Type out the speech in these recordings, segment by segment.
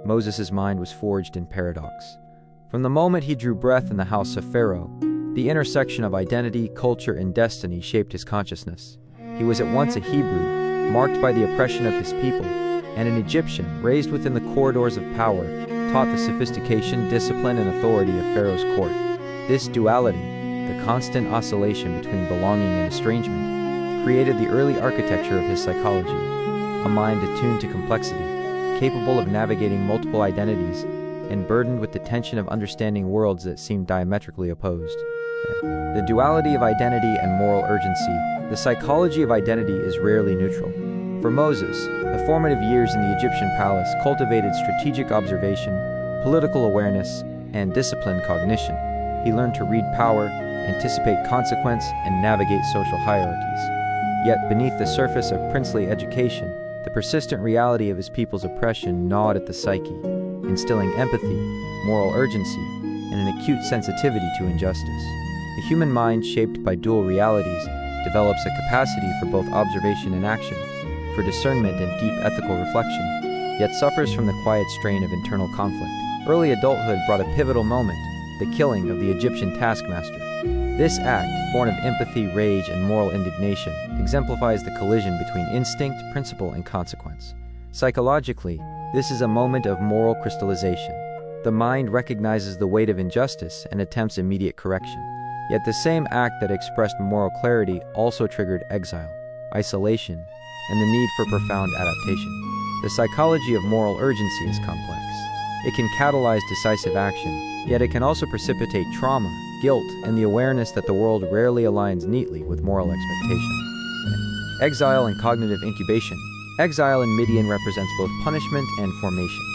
Moses' mind was forged in paradox. From the moment he drew breath in the house of Pharaoh, the intersection of identity, culture, and destiny shaped his consciousness. He was at once a Hebrew, marked by the oppression of his people, and an Egyptian, raised within the corridors of power, taught the sophistication, discipline, and authority of Pharaoh's court. This duality, the constant oscillation between belonging and estrangement, created the early architecture of his psychology, a mind attuned to complexity, capable of navigating multiple identities, and burdened with the tension of understanding worlds that seemed diametrically opposed. The duality of identity and moral urgency. The psychology of identity is rarely neutral. For Moses, the formative years in the Egyptian palace cultivated strategic observation, political awareness, and disciplined cognition. He learned to read power, anticipate consequence, and navigate social hierarchies. Yet beneath the surface of princely education, the persistent reality of his people's oppression gnawed at the psyche, instilling empathy, moral urgency, and an acute sensitivity to injustice. The human mind, shaped by dual realities, develops a capacity for both observation and action, for discernment and deep ethical reflection, yet suffers from the quiet strain of internal conflict. Early adulthood brought a pivotal moment, the killing of the Egyptian taskmaster. This act, born of empathy, rage, and moral indignation, exemplifies the collision between instinct, principle, and consequence. Psychologically, this is a moment of moral crystallization. The mind recognizes the weight of injustice and attempts immediate correction. Yet the same act that expressed moral clarity also triggered exile, isolation, and the need for profound adaptation. The psychology of moral urgency is complex. It can catalyze decisive action, yet it can also precipitate trauma, guilt, and the awareness that the world rarely aligns neatly with moral expectation. Exile and cognitive incubation. Exile in Midian represents both punishment and formation.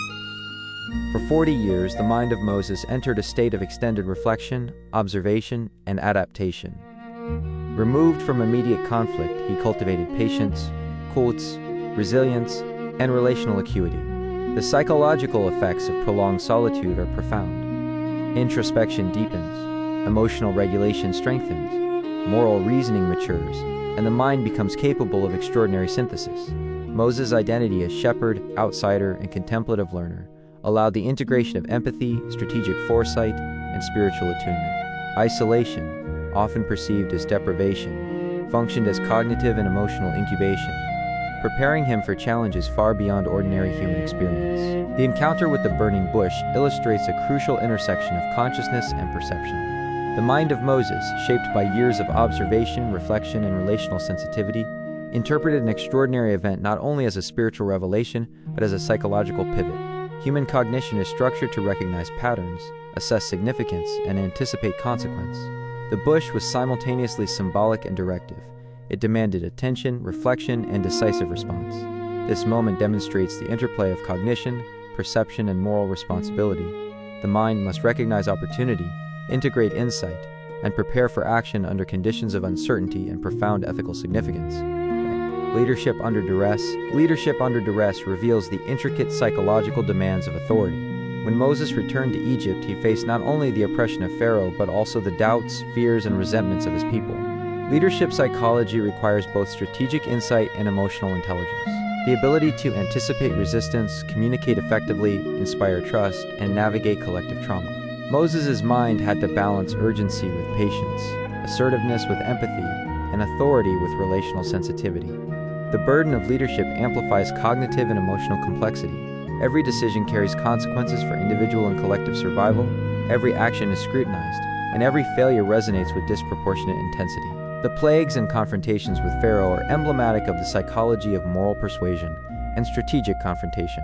For 40 years, the mind of Moses entered a state of extended reflection, observation, and adaptation. Removed from immediate conflict, he cultivated patience, resilience, and relational acuity. The psychological effects of prolonged solitude are profound. Introspection deepens, emotional regulation strengthens, moral reasoning matures, and the mind becomes capable of extraordinary synthesis. Moses' identity as shepherd, outsider, and contemplative learner allowed the integration of empathy, strategic foresight, and spiritual attunement. Isolation, often perceived as deprivation, functioned as cognitive and emotional incubation, preparing him for challenges far beyond ordinary human experience. The encounter with the burning bush illustrates a crucial intersection of consciousness and perception. The mind of Moses, shaped by years of observation, reflection, and relational sensitivity, interpreted an extraordinary event not only as a spiritual revelation, but as a psychological pivot. Human cognition is structured to recognize patterns, assess significance, and anticipate consequence. The bush was simultaneously symbolic and directive. It demanded attention, reflection, and decisive response. This moment demonstrates the interplay of cognition, perception, and moral responsibility. The mind must recognize opportunity, integrate insight, and prepare for action under conditions of uncertainty and profound ethical significance. Leadership under duress. Leadership under duress reveals the intricate psychological demands of authority. When Moses returned to Egypt, he faced not only the oppression of Pharaoh, but also the doubts, fears, and resentments of his people. Leadership psychology requires both strategic insight and emotional intelligence. The ability to anticipate resistance, communicate effectively, inspire trust, and navigate collective trauma. Moses' mind had to balance urgency with patience, assertiveness with empathy, and authority with relational sensitivity. The burden of leadership amplifies cognitive and emotional complexity. Every decision carries consequences for individual and collective survival, every action is scrutinized, and every failure resonates with disproportionate intensity. The plagues and confrontations with Pharaoh are emblematic of the psychology of moral persuasion and strategic confrontation.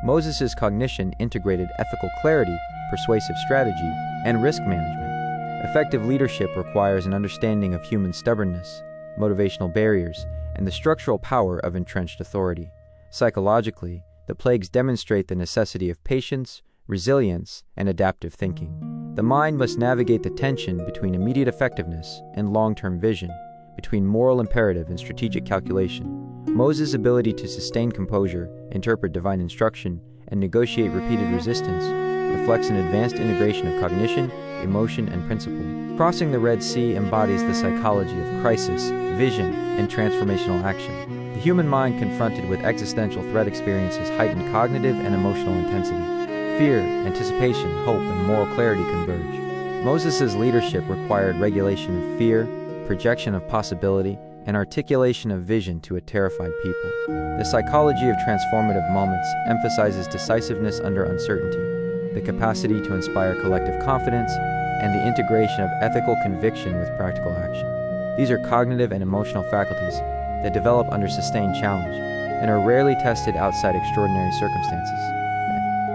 Moses' cognition integrated ethical clarity, persuasive strategy, and risk management. Effective leadership requires an understanding of human stubbornness, motivational barriers, and the structural power of entrenched authority. Psychologically, the plagues demonstrate the necessity of patience, resilience, and adaptive thinking. The mind must navigate the tension between immediate effectiveness and long-term vision, between moral imperative and strategic calculation. Moses' ability to sustain composure, interpret divine instruction, and negotiate repeated resistance reflects an advanced integration of cognition, emotion, and principle. Crossing the Red Sea embodies the psychology of crisis, vision, and transformational action. The human mind confronted with existential threat experiences heightened cognitive and emotional intensity. Fear, anticipation, hope, and moral clarity converge. Moses' leadership required regulation of fear, projection of possibility, and articulation of vision to a terrified people. The psychology of transformative moments emphasizes decisiveness under uncertainty, the capacity to inspire collective confidence, and the integration of ethical conviction with practical action. These are cognitive and emotional faculties that develop under sustained challenge and are rarely tested outside extraordinary circumstances.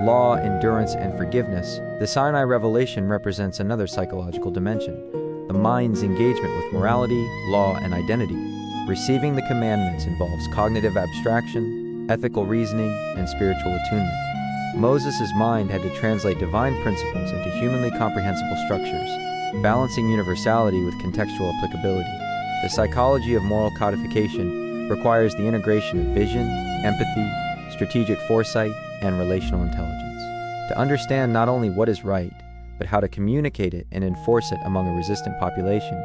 Law, endurance, and forgiveness. The Sinai revelation represents another psychological dimension, the mind's engagement with morality, law, and identity. Receiving the commandments involves cognitive abstraction, ethical reasoning, and spiritual attunement. Moses' mind had to translate divine principles into humanly comprehensible structures, balancing universality with contextual applicability. The psychology of moral codification requires the integration of vision, empathy, strategic foresight, and relational intelligence. To understand not only what is right, but how to communicate it and enforce it among a resistant population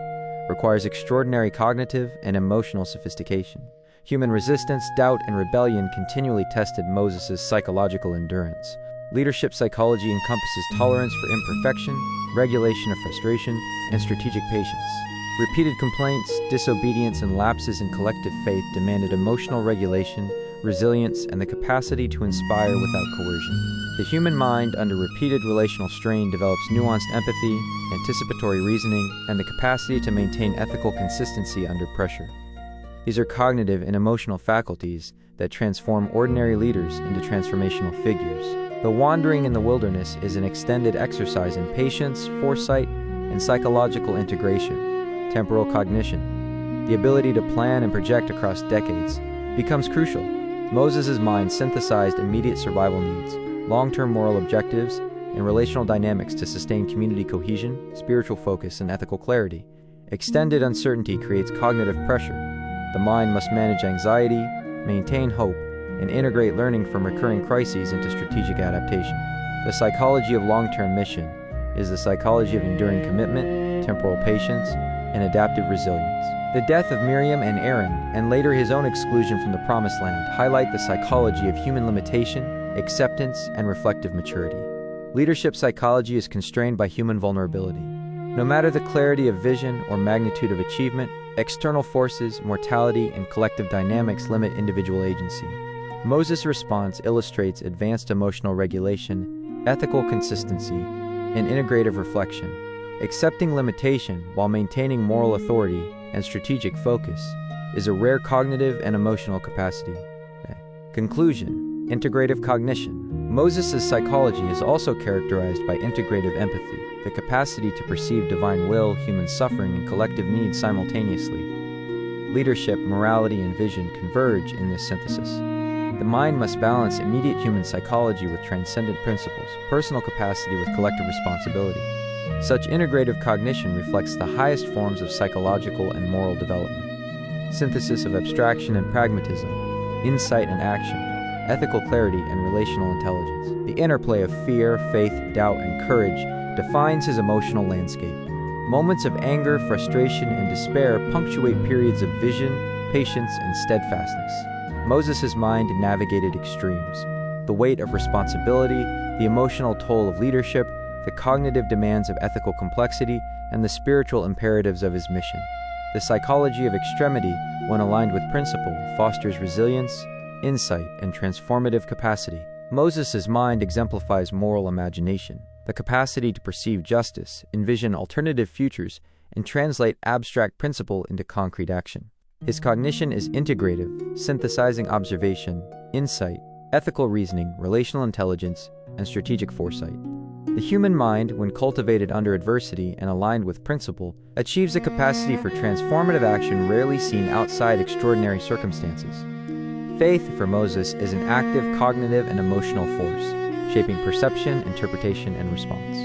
requires extraordinary cognitive and emotional sophistication. Human resistance, doubt, and rebellion continually tested Moses' psychological endurance. Leadership psychology encompasses tolerance for imperfection, regulation of frustration, and strategic patience. Repeated complaints, disobedience, and lapses in collective faith demanded emotional regulation, resilience, and the capacity to inspire without coercion. The human mind, under repeated relational strain, develops nuanced empathy, anticipatory reasoning, and the capacity to maintain ethical consistency under pressure. These are cognitive and emotional faculties that transform ordinary leaders into transformational figures. The wandering in the wilderness is an extended exercise in patience, foresight, and psychological integration. Temporal cognition, the ability to plan and project across decades, becomes crucial. Moses' mind synthesized immediate survival needs, long-term moral objectives, and relational dynamics to sustain community cohesion, spiritual focus, and ethical clarity. Extended uncertainty creates cognitive pressure. The mind must manage anxiety, maintain hope, and integrate learning from recurring crises into strategic adaptation. The psychology of long-term mission is the psychology of enduring commitment, temporal patience, and adaptive resilience. The death of Miriam and Aaron, and later his own exclusion from the Promised Land, highlight the psychology of human limitation, acceptance, and reflective maturity. Leadership psychology is constrained by human vulnerability. No matter the clarity of vision or magnitude of achievement, external forces, mortality, and collective dynamics limit individual agency. Moses' response illustrates advanced emotional regulation, ethical consistency, and integrative reflection. Accepting limitation while maintaining moral authority and strategic focus is a rare cognitive and emotional capacity. Conclusion: integrative cognition. Moses' psychology is also characterized by integrative empathy, the capacity to perceive divine will, human suffering, and collective needs simultaneously. Leadership, morality, and vision converge in this synthesis. The mind must balance immediate human psychology with transcendent principles, personal capacity with collective responsibility. Such integrative cognition reflects the highest forms of psychological and moral development. Synthesis of abstraction and pragmatism, insight and action, ethical clarity and relational intelligence. The interplay of fear, faith, doubt, and courage defines his emotional landscape. Moments of anger, frustration, and despair punctuate periods of vision, patience, and steadfastness. Moses' mind navigated extremes: the weight of responsibility, the emotional toll of leadership, the cognitive demands of ethical complexity, and the spiritual imperatives of his mission. The psychology of extremity, when aligned with principle, fosters resilience, insight, and transformative capacity. Moses' mind exemplifies moral imagination, the capacity to perceive justice, envision alternative futures, and translate abstract principle into concrete action. His cognition is integrative, synthesizing observation, insight, ethical reasoning, relational intelligence, and strategic foresight. The human mind, when cultivated under adversity and aligned with principle, achieves a capacity for transformative action rarely seen outside extraordinary circumstances. Faith, for Moses, is an active cognitive and emotional force, shaping perception, interpretation, and response.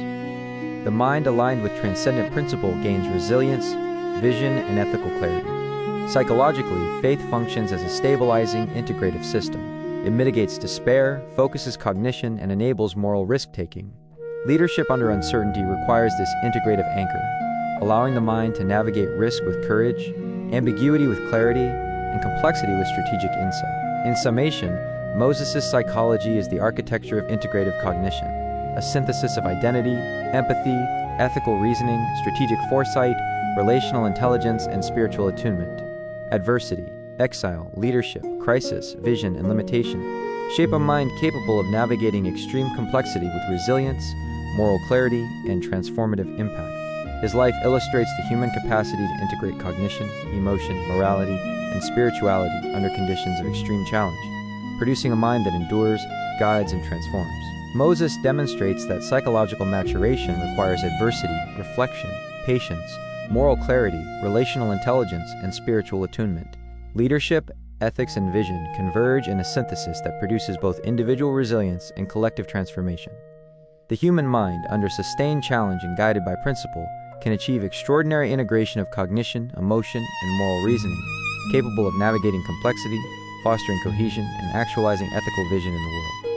The mind aligned with transcendent principle gains resilience, vision, and ethical clarity. Psychologically, faith functions as a stabilizing, integrative system. It mitigates despair, focuses cognition, and enables moral risk-taking. Leadership under uncertainty requires this integrative anchor, allowing the mind to navigate risk with courage, ambiguity with clarity, and complexity with strategic insight. In summation, Moses' psychology is the architecture of integrative cognition, a synthesis of identity, empathy, ethical reasoning, strategic foresight, relational intelligence, and spiritual attunement. Adversity, exile, leadership, crisis, vision, and limitation shape a mind capable of navigating extreme complexity with resilience, moral clarity, and transformative impact. His life illustrates the human capacity to integrate cognition, emotion, morality, and spirituality under conditions of extreme challenge, producing a mind that endures, guides, and transforms. Moses demonstrates that psychological maturation requires adversity, reflection, patience, moral clarity, relational intelligence, and spiritual attunement. Leadership, ethics, and vision converge in a synthesis that produces both individual resilience and collective transformation. The human mind, under sustained challenge and guided by principle, can achieve extraordinary integration of cognition, emotion, and moral reasoning, capable of navigating complexity, fostering cohesion, and actualizing ethical vision in the world.